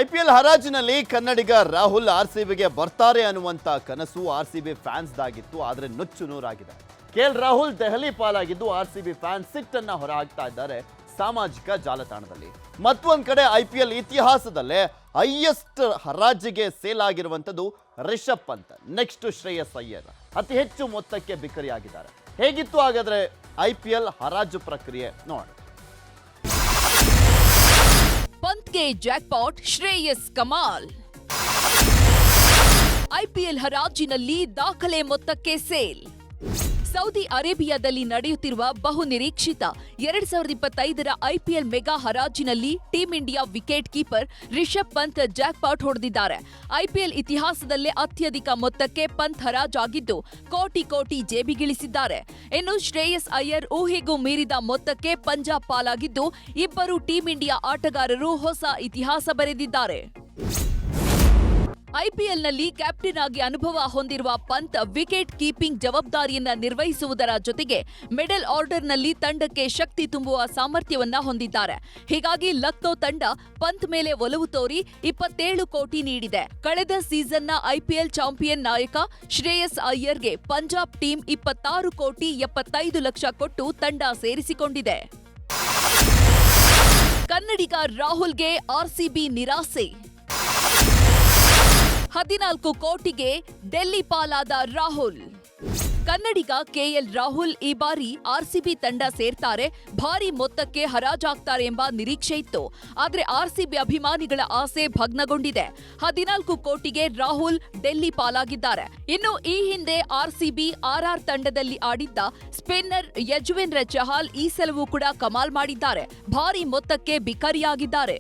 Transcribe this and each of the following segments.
IPL ಹರಾಜಿನಲ್ಲಿ ಕನ್ನಡಿಗ ರಾಹುಲ್ ಆರ್ಸಿಬಿಗೆ ಬರ್ತಾರೆ ಅನ್ನುವಂತ ಕನಸು ಆರ್ಸಿಬಿ ಫ್ಯಾನ್ಸ್ ದಾಗಿತ್ತು. ಆದರೆ ನುಚ್ಚು ನೂರಾಗಿದೆ. ಕೆಎಲ್ ರಾಹುಲ್ ದೆಹಲಿ ಪಾಲಾಗಿದ್ದು ಆರ್ಸಿಬಿ ಫ್ಯಾನ್ಸ್ ಸಿಟ್ಟನ್ನ ಹೊರಹಾಕ್ತಾ ಇದ್ದಾರೆ ಸಾಮಾಜಿಕ ಜಾಲತಾಣದಲ್ಲಿ. ಮತ್ತೊಂದು ಕಡೆ ಐಪಿಎಲ್ ಇತಿಹಾಸದಲ್ಲೇ ಹೈಯೆಸ್ಟ್ ಹರಾಜಿಗೆ ಸೇಲ್ ಆಗಿರುವಂತದ್ದು ರಿಷಬ್ ಪಂತ್, ನೆಕ್ಸ್ಟ್ ಶ್ರೇಯಸ್ ಅಯ್ಯರ್ ಅತಿ ಹೆಚ್ಚು ಮೊತ್ತಕ್ಕೆ ಬಿಕರಿಯಾಗಿದ್ದಾರೆ. ಹೇಗಿತ್ತು ಹಾಗಾದ್ರೆ ಐಪಿಎಲ್ ಹರಾಜು ಪ್ರಕ್ರಿಯೆ ನೋಡಿ. पंतके जैकपॉट श्रेयस कमाल ಐಪಿಎಲ್ ಹರಾಜಿನಲ್ಲಿ ದಾಖಲೆ ಮೊತ್ತಕ್ಕೆ ಸೇಲ್. ಸೌದಿ ಅರೇಬಿಯಾದಲ್ಲಿ ನಡೆಯುತ್ತಿರುವ ಬಹುನಿರೀಕ್ಷಿತ 2025ರ ಐಪಿಎಲ್ ಮೆಗಾ ಹರಾಜಿನಲ್ಲಿ team India wicket keeper Rishabh Pant jackpot ಹೊಡೆದಿದ್ದಾರೆ. ಐಪಿಎಲ್ ಇತಿಹಾಸದಲ್ಲೇ ಅತ್ಯಧಿಕ ಮೊತ್ತಕ್ಕೆ ಪಂತ್ ಹರಾಜಾಗಿದ್ದು ಕೋಟಿ ಕೋಟಿ ಜೇಬಿಗಿಳಿಸಿದ್ದಾರೆ. ಇನ್ನು ಶ್ರೇಯಸ್ ಅಯ್ಯರ್ ಊಹೆಗೂ ಮೀರಿದ ಮೊತ್ತಕ್ಕೆ ಪಂಜಾಬ್ ಪಾಲಾಗಿದ್ದು ಇಬ್ಬರು ಟೀಂ ಇಂಡಿಯಾ ಆಟಗಾರರು ಹೊಸ ಇತಿಹಾಸ ಬರೆದಿದ್ದಾರೆ. ಐಪಿಎಲ್ನಲ್ಲಿ ಕ್ಯಾಪ್ಟನ್ ಆಗಿ ಅನುಭವ ಹೊಂದಿರುವ ಪಂತ್ ವಿಕೆಟ್ ಕೀಪಿಂಗ್ ಜವಾಬ್ದಾರಿಯನ್ನ ನಿರ್ವಹಿಸುವುದರ ಜೊತೆಗೆ ಮಿಡಲ್ ಆರ್ಡರ್ನಲ್ಲಿ ತಂಡಕ್ಕೆ ಶಕ್ತಿ ತುಂಬುವ ಸಾಮರ್ಥ್ಯವನ್ನ ಹೊಂದಿದ್ದಾರೆ. ಹೀಗಾಗಿ ಲಕ್ನೋ ತಂಡ ಪಂತ್ ಮೇಲೆ ಒಲವು ತೋರಿ 27 ಕೋಟಿ ನೀಡಿದೆ. ಕಳೆದ ಸೀಸನ್ನ ಐಪಿಎಲ್ ಚಾಂಪಿಯನ್ ನಾಯಕ ಶ್ರೇಯಸ್ ಅಯ್ಯರ್ಗೆ ಪಂಜಾಬ್ ಟೀಮ್ 26 ಕೋಟಿ 75 ಲಕ್ಷ ಕೊಟ್ಟು ತಂಡ ಸೇರಿಸಿಕೊಂಡಿದೆ. ಕನ್ನಡಿಗ ರಾಹುಲ್ಗೆ ಆರ್ಸಿಬಿ ನಿರಾಸೆ. 14 ಕೋಟಿಗೆ ಡೆಲ್ಲಿ ಪಾಲಾದ ರಾಹುಲ್. ಕನ್ನಡಿಗ ಕೆಎಲ್ ರಾಹುಲ್ ಈ ಬಾರಿ ಆರ್ಸಿಬಿ ತಂಡ ಸೇರ್ತಾರೆ, ಭಾರಿ ಮೊತ್ತಕ್ಕೆ ಹರಾಜಾಗ್ತಾರೆ ಎಂಬ ನಿರೀಕ್ಷೆ ಇತ್ತು. ಆದರೆ ಆರ್ಸಿಬಿ ಅಭಿಮಾನಿಗಳ ಆಸೆ ಭಗ್ನಗೊಂಡಿದೆ. 14 ಕೋಟಿಗೆ ರಾಹುಲ್ ಡೆಲ್ಲಿ ಪಾಲಾಗಿದ್ದಾರೆ. ಇನ್ನು ಈ ಹಿಂದೆ ಆರ್ಸಿಬಿ ಆರ್ಆರ್ ತಂಡದಲ್ಲಿ ಆಡಿದ್ದ ಸ್ಪಿನ್ನರ್ ಯಜುವೇಂದ್ರ ಚಹಲ್ ಈ ಸಲವೂ ಕೂಡ ಕಮಾಲ್ ಮಾಡಿದ್ದಾರೆ. ಭಾರಿ ಮೊತ್ತಕ್ಕೆ ಬಿಕರಿಯಾಗಿದ್ದಾರೆ.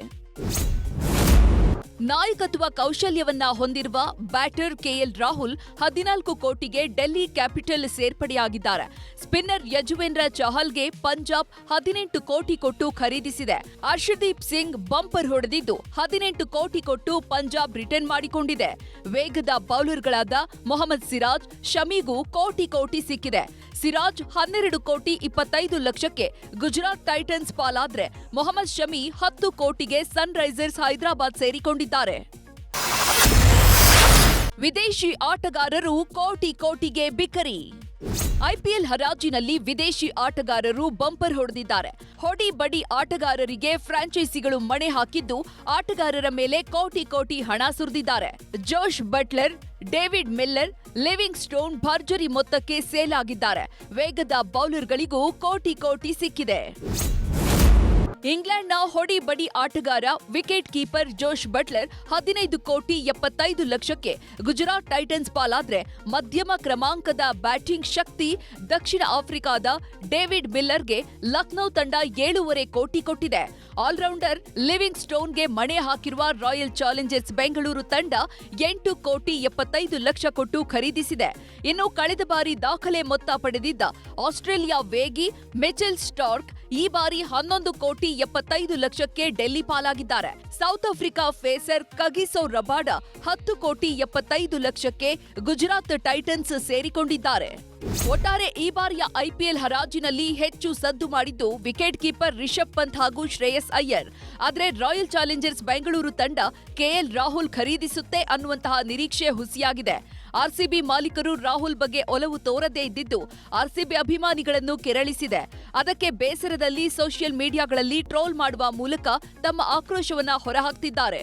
ನಾಯಕತ್ವ ಕೌಶಲ್ಯವನ್ನ ಹೊಂದಿರುವ ಬ್ಯಾಟರ್ ಕೆಎಲ್ ರಾಹುಲ್ 14 ಕೋಟಿಗೆ ಡೆಲ್ಲಿ ಕ್ಯಾಪಿಟಲ್ ಸೇರ್ಪಡೆಯಾಗಿದ್ದಾರೆ. ಸ್ಪಿನ್ನರ್ ಯಜುವೇಂದ್ರ ಚಹಲ್ಗೆ ಪಂಜಾಬ್ 18 ಕೋಟಿ ಕೊಟ್ಟು ಖರೀದಿಸಿದೆ. ಅರ್ಷದೀಪ್ ಸಿಂಗ್ ಬಂಪರ್ ಹೊಡೆದಿದ್ದು 18 ಕೋಟಿ ಕೊಟ್ಟು ಪಂಜಾಬ್ ರಿಟರ್ನ್ ಮಾಡಿಕೊಂಡಿದೆ. ವೇಗದ ಬೌಲರ್ಗಳಾದ ಮೊಹಮ್ಮದ್ ಸಿರಾಜ್, ಶಮಿಗೂ ಕೋಟಿ ಕೋಟಿ ಸಿಕ್ಕಿದೆ. ಸಿರಾಜ್ 12 ಕೋಟಿ 25 ಲಕ್ಷಕ್ಕೆ ಗುಜರಾತ್ ಟೈಟನ್ಸ್ ಪಾಲಾದ್ರೆ ಮೊಹಮ್ಮದ್ ಶಮಿ 10 ಕೋಟಿಗೆ ಸನ್ ರೈಸರ್ಸ್ ಹೈದರಾಬಾದ್ ಸೇರಿಕೊಂಡಿದ್ದಾರೆ. ವಿದೇಶಿ ಆಟಗಾರರು ಕೋಟಿ ಕೋಟಿಗೆ ಬಿಕರಿ. ಐಪಿಎಲ್ ಹರಾಜಿನಲ್ಲಿ ವಿದೇಶಿ ಆಟಗಾರರು ಬಂಪರ್ ಹೊಡೆದಿದ್ದಾರೆ. ಹೊಡಿ ಬಡಿ ಆಟಗಾರರಿಗೆ ಫ್ರಾಂಚೈಸಿಗಳು ಮಣೆ ಹಾಕಿದ್ದು ಆಟಗಾರರ ಮೇಲೆ ಕೋಟಿ ಕೋಟಿ ಹಣ ಸುರಿದಿದ್ದಾರೆ. Jos Buttler, David Miller, Livingstone ಭರ್ಜರಿ ಮೊತ್ತಕ್ಕೆ ಸೇಲ್ ಆಗಿದ್ದಾರೆ. ವೇಗದ ಬೌಲರ್ಗಳಿಗೂ ಕೋಟಿ ಕೋಟಿ ಸಿಕ್ಕಿದೆ. ಇಂಗ್ಲೆಂಡ್ನ ಹೊಡಿ ಬಡಿ ಆಟಗಾರ ವಿಕೆಟ್ ಕೀಪರ್ ಜೋಶ್ ಬಟ್ಲರ್ 15 ಕೋಟಿ 75 ಲಕ್ಷಕ್ಕೆ ಗುಜರಾತ್ ಟೈಟನ್ಸ್ ಪಾಲಾದ್ರೆ ಮಧ್ಯಮ ಕ್ರಮಾಂಕದ ಬ್ಯಾಟಿಂಗ್ ಶಕ್ತಿ ದಕ್ಷಿಣ ಆಫ್ರಿಕಾದ ಡೇವಿಡ್ ಮಿಲ್ಲರ್ಗೆ ಲಕ್ನೋ ತಂಡ 7.5 ಕೋಟಿ ಕೊಟ್ಟಿದೆ. ಆಲ್ರೌಂಡರ್ ಲಿವಿಂಗ್ ಸ್ಟೋನ್ಗೆ ಮಣೆ ಹಾಕಿರುವ ರಾಯಲ್ ಚಾಲೆಂಜರ್ಸ್ ಬೆಂಗಳೂರು ತಂಡ 8 ಕೋಟಿ 75 ಲಕ್ಷ ಕೊಟ್ಟು ಖರೀದಿಸಿದೆ. ಇನ್ನು ಕಳೆದ ಬಾರಿ ದಾಖಲೆ ಮೊತ್ತ ಪಡೆದಿದ್ದ ಆಸ್ಟ್ರೇಲಿಯಾ ವೇಗಿ ಮಿಚೆಲ್ ಸ್ಟಾರ್ಕ್ ಈ ಬಾರಿ 11 ಕೋಟಿ 75 ಲಕ್ಷಕ್ಕೆ ಡೆಲ್ಲಿ ಪಾಲಾಗಿದ್ದಾರೆ. South Africa pacer Kagiso Rabada 10 crore 75 ಲಕ್ಷಕ್ಕೆ ಗುಜರಾತ್ ಟೈಟನ್ಸ್ ಸೇರಿಕೊಂಡಿದ್ದಾರೆ. ಒಟ್ಟಾರೆ ಈ ಬಾರಿಯ ಐಪಿಎಲ್ ಹರಾಜಿನಲ್ಲಿ ಹೆಚ್ಚು ಸದ್ದು ಮಾಡಿದ್ದು ವಿಕೆಟ್ ಕೀಪರ್ ರಿಷಬ್ ಪಂತ್ ಹಾಗೂ ಶ್ರೇಯಸ್ ಅಯ್ಯರ್. ಆದರೆ ರಾಯಲ್ ಚಾಲೆಂಜರ್ಸ್ ಬೆಂಗಳೂರು ತಂಡ ಕೆಎಲ್ ರಾಹುಲ್ ಖರೀದಿಸುತ್ತೆ ಅನ್ನುವಂತಹ ನಿರೀಕ್ಷೆ ಹುಸಿಯಾಗಿದೆ. ಆರ್ಸಿಬಿ ಮಾಲೀಕರು ರಾಹುಲ್ ಬಗ್ಗೆ ಒಲವು ತೋರದೇ ಇದ್ದಿದ್ದು ಆರ್ಸಿಬಿ ಅಭಿಮಾನಿಗಳನ್ನು ಕೆರಳಿಸಿದೆ. ಅದಕ್ಕೆ ಬೇಸರದಲ್ಲಿ ಸೋಷಿಯಲ್ ಮೀಡಿಯಾಗಳಲ್ಲಿ ಟ್ರೋಲ್ ಮಾಡುವ ಮೂಲಕ ತಮ್ಮ ಆಕ್ರೋಶವನ್ನ ಹೊರಹಾಕ್ತಿದ್ದಾರೆ.